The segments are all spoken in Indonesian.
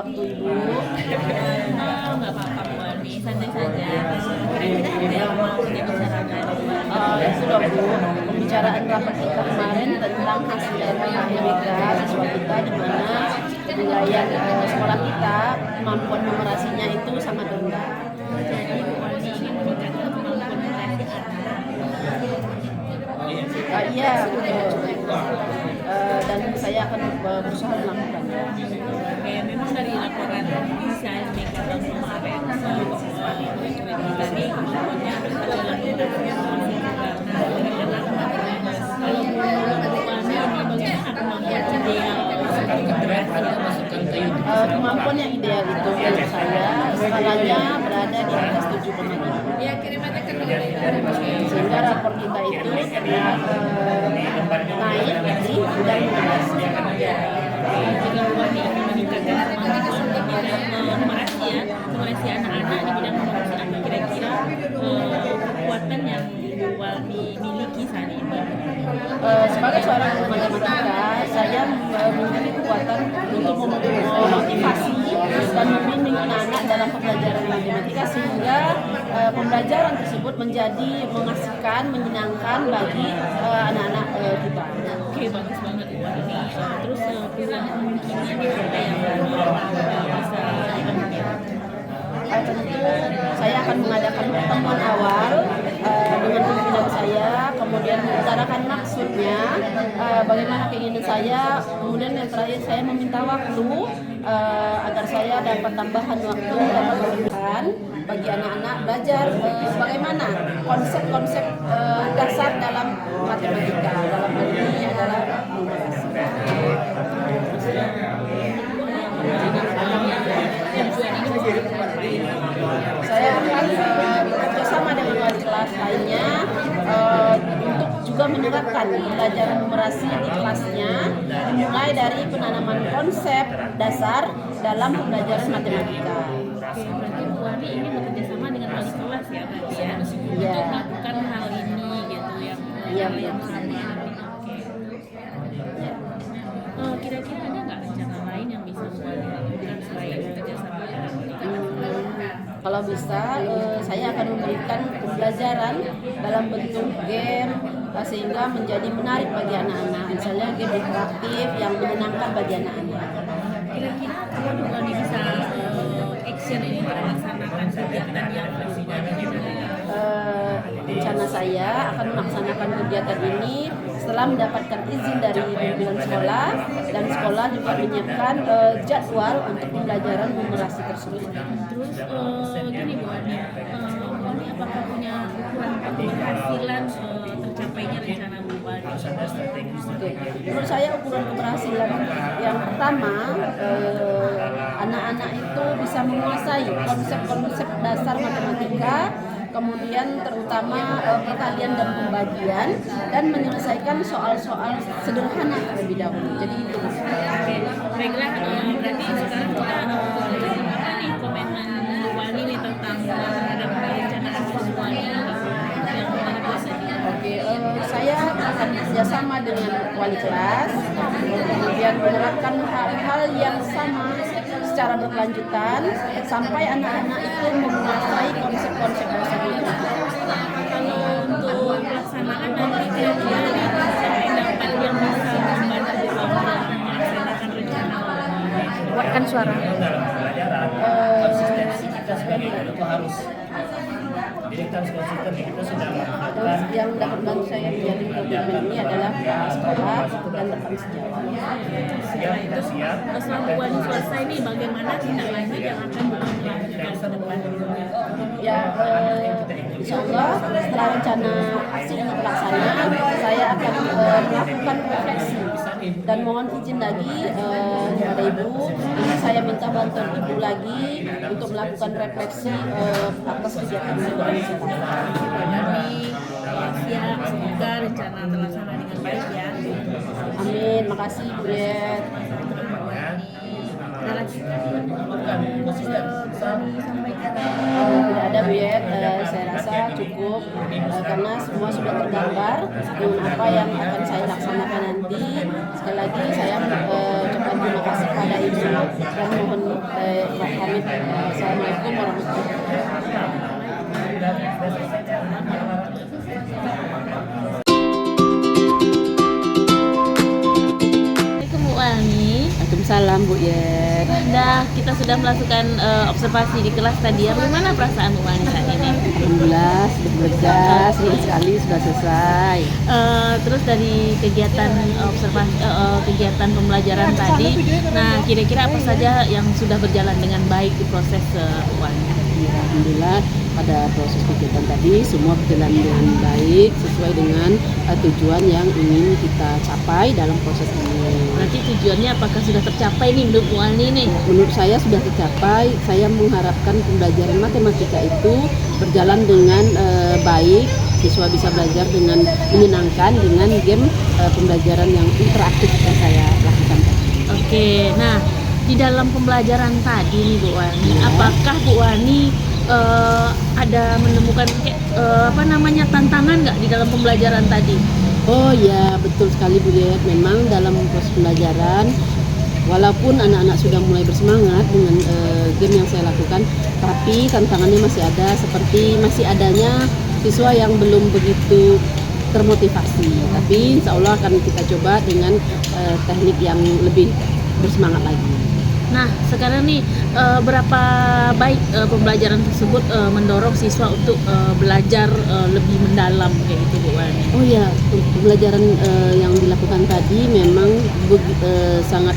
waktu Ibu. Nggak apa-apa Bu Ani, santai saja. Kira-kira ada yang mau dibicarakan? Sudah Bu, pembicaraan rapat kita kemarin tentang hasil dari matematika siswa kita, di mana penilaian sekolah kita kemampuan numerasinya itu sangat rendah. Jadi Bu Ani ingin meningkatkan kemampuan numerasi anak. Iya, dan saya akan berusaha melakukannya. Oke, memang dari laporan seismik yang kemarin siswa itu tadi kemampuannya adalah numerasi yang masih rendah. Nah, kalau menurut Bu Ani ini bagaimana kemampuan ideal? Kemampuan yang ideal itu menurut saya skalanya berada di atas 7,5. Sehingga rapor kita itu terlihat naik di bidang numerasi. Jika Bu Ani ingin meningkatkan kemampuan di bidang numerasi anak-anak di bidang numerasi apa kira-kira kekuatan yang Bu Ani miliki saat ini? Sebagai seorang guru matematika, saya memiliki kekuatan untuk memotivasi dan membimbing anak-anak dalam pembelajaran matematika sehingga pembelajaran tersebut menjadi mengasihkan, menyenangkan bagi anak-anak kita. Oke, bagus banget Bu Ani. Terus program kemungkinan apa yang bisa dilakukan? Tentu saya akan mengadakan pertemuan awal dengan pimpinan saya, kemudian mengutarakan maksudnya, bagaimana keinginan saya, kemudian yang terakhir saya meminta waktu agar saya dapat tambahan waktu dapat memberikan bagi anak-anak belajar bagaimana konsep-konsep dasar dalam matematika, dalam hal ini adalah numerasi. Saya akan bekerjasama dengan wali kelas lainnya untuk juga menerapkan pelajaran numerasi di kelasnya, dimulai dari penanaman konsep dasar dalam pembelajaran matematika. Oke, berarti Bu Ani ingin bekerja sama dengan wali kelas ya berarti ya, untuk melakukan hal ini gitu yang sama. Oke. Kira-kira ada nggak rencana lain yang bisa Bu Ani lakukan selain bekerja sama dengan wali kelas? Kalau bisa, saya akan memberikan pembelajaran dalam bentuk game sehingga menjadi menarik bagi anak-anak. Misalnya game interaktif yang menyenangkan bagi anak-anak. Kira-kira kalau Bu Ani bisa action ini untuk melaksanakan kegiatan yang Bu Ani Rencana saya akan melaksanakan kegiatan ini setelah mendapatkan izin dari pimpinan sekolah, dan sekolah juga menyiapkan jadwal untuk pembelajaran numerasi tersebut. Terus gini Bu Ani, apakah punya ukuran keberhasilan tercapainya rencana Bu Ani? Oke. Menurut saya ukuran keberhasilan yang pertama, anak-anak itu bisa menguasai konsep-konsep dasar matematika, kemudian terutama perkalian dan pembagian, dan menyelesaikan soal-soal sederhana terlebih dahulu. Jadi itu. Baiklah, berarti sekarang kita apa nih komitmen Bu Ani nih tentang terhadap perencanaan Bu Ani yang mana biasanya? Oke, saya akan kerjasama dengan wali kelas, kemudian menerapkan hal-hal yang sama secara berkelanjutan sampai anak-anak itu menguasai konsep-konsep tersebut. Kalau untuk pelaksanaan nanti kira-kira pendapat yang bisa membantu dalam melaksanakan rencana Kuatkan suara. Konsistensi kita sebagai guru itu harus harus konsisten. Kita sudah melakukan Yang dapat bantu saya menjadi komitmen ini adalah sekolah dan rekan sejawat. setelah itu setelah Bu Ani selesai nih bagaimana tindak lanjut yang akan Bu Ani lakukan ke depan? Ya, insya Allah setelah rencana aksi ini terlaksana, saya akan melakukan refleksi dan mohon izin lagi kepada Ibu, ini saya minta bantuan Ibu lagi untuk melakukan refleksi atas kegiatan yang saya lakukan. Siap, semoga rencana terlaksana dengan baik ya. Amin, makasih Bu Yet. Ada lagi konsisten. sampaikan. Tidak ada Bu Yet, saya rasa cukup karena semua sudah tergambar dengan apa yang akan saya laksanakan nanti. Sekali lagi saya ucapkan terima kasih kepada Ibu dan mohon pamit. Assalamualaikum warahmatullahi wabarakatuh. Bu Walni. Waalaikumsalam Bu Yen. Kita sudah melakukan observasi di kelas tadi. Bagaimana perasaan Bu Walni saat ini? Alhamdulillah sudah bekerja, senang sekali sudah selesai. Terus dari kegiatan observasi, kegiatan pembelajaran tadi, nah kira-kira apa saja yang sudah berjalan dengan baik di proses Bu Walni? Ya, alhamdulillah pada proses kegiatan tadi semua berjalan dengan baik sesuai dengan tujuan yang ingin kita capai dalam proses ini. Berarti tujuannya apakah sudah tercapai nih menurut Bu Walni nih? Menurut saya sudah tercapai. Saya mengharapkan pembelajaran matematika itu berjalan dengan baik. Siswa bisa belajar dengan menyenangkan dengan game pembelajaran yang interaktif yang saya lakukan. Oke, nah di dalam pembelajaran tadi nih Bu Walni, apakah Bu Walni ada menemukan tantangan nggak di dalam pembelajaran tadi? Oh ya, betul sekali Bu Yet. Memang dalam proses pembelajaran, walaupun anak-anak sudah mulai bersemangat dengan game yang saya lakukan, tapi tantangannya masih ada, seperti masih adanya siswa yang belum begitu termotivasi. Tapi insya Allah akan kita coba dengan teknik yang lebih bersemangat lagi. Nah, sekarang nih berapa baik pembelajaran tersebut mendorong siswa untuk belajar lebih mendalam kayak gitu Bu Walni? Oh ya, pembelajaran yang dilakukan tadi memang sangat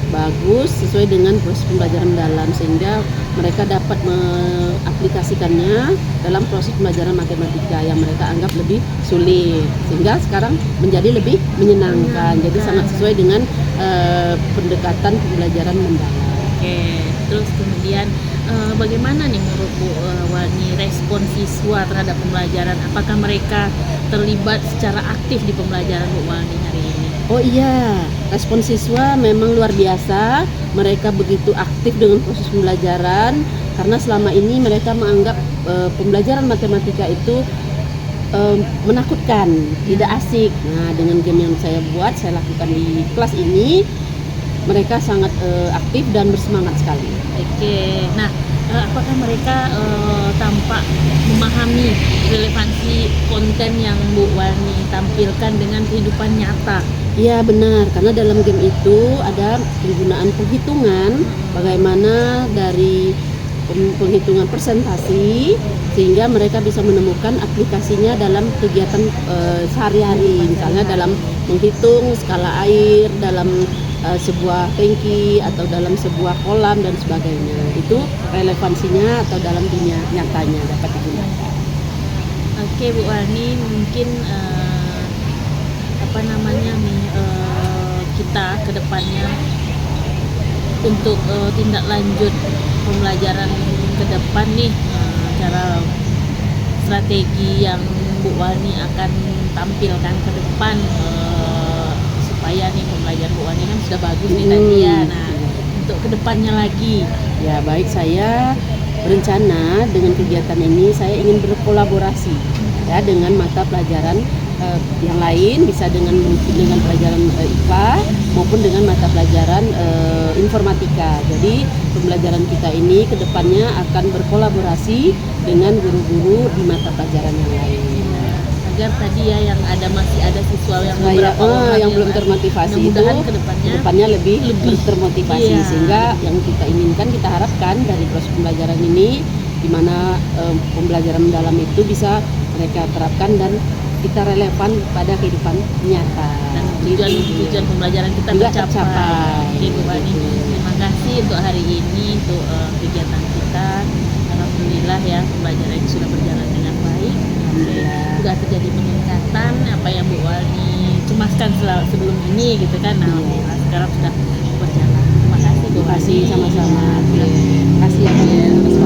bagus sesuai dengan proses pembelajaran mendalam, sehingga mereka dapat mengaplikasikannya dalam proses pembelajaran matematika yang mereka anggap lebih sulit, sehingga sekarang menjadi lebih menyenangkan. Jadi sangat sesuai dengan pendekatan pembelajaran mendalam. Oke, terus kemudian bagaimana nih menurut Bu Walni respon siswa terhadap pembelajaran? Apakah mereka terlibat secara aktif di pembelajaran Bu Walni hari ini? Oh iya, respon siswa memang luar biasa. Mereka begitu aktif dengan proses pembelajaran karena selama ini mereka menganggap pembelajaran matematika itu menakutkan, tidak asik. Nah, dengan game yang saya buat, saya lakukan di kelas ini, mereka sangat aktif dan bersemangat sekali. Oke, nah apakah mereka tampak memahami relevansi konten yang Bu Walni tampilkan dengan kehidupan nyata? Iya benar, karena dalam game itu ada penggunaan penghitungan, bagaimana dari penghitungan persentasi, sehingga mereka bisa menemukan aplikasinya dalam kegiatan sehari-hari, misalnya dalam menghitung skala air, dalam sebuah tangki atau dalam sebuah kolam dan sebagainya. Itu relevansinya atau dalam dunia nyatanya dapat digunakan. Oke Bu Walni, mungkin kita ke depannya untuk tindak lanjut pembelajaran ke depan nih, cara strategi yang Bu Walni akan tampilkan ke depan supaya nih pembelajaran Bu Walni kan sudah bagus nih tadi ya. Nah, untuk ke depannya lagi. Ya, baik, saya berencana dengan kegiatan ini saya ingin berkolaborasi ya dengan mata pelajaran yang lain, bisa dengan pelajaran IPA maupun dengan mata pelajaran informatika. Jadi pembelajaran kita ini kedepannya akan berkolaborasi dengan guru-guru di mata pelajaran yang lain. Agar tadi ya yang masih ada siswa yang beberapa yang belum termotivasi itu kedepannya lebih termotivasi, sehingga yang kita inginkan, kita harapkan dari proses pembelajaran ini, di mana pembelajaran mendalam itu bisa mereka terapkan dan kita relevan pada kehidupan nyata. Dan tujuan pembelajaran kita juga tercapai. Oke Bu Walni, terima kasih untuk hari ini, untuk kegiatan kita. Alhamdulillah ya, pembelajaran ini sudah berjalan dengan baik. Sudah terjadi peningkatan apa yang Bu Walni cemaskan sebelum ini gitu kan. Nah, alhamdulillah sekarang sudah berjalan. Terima kasih Bu Walni. Sama-sama. Terima kasih ya.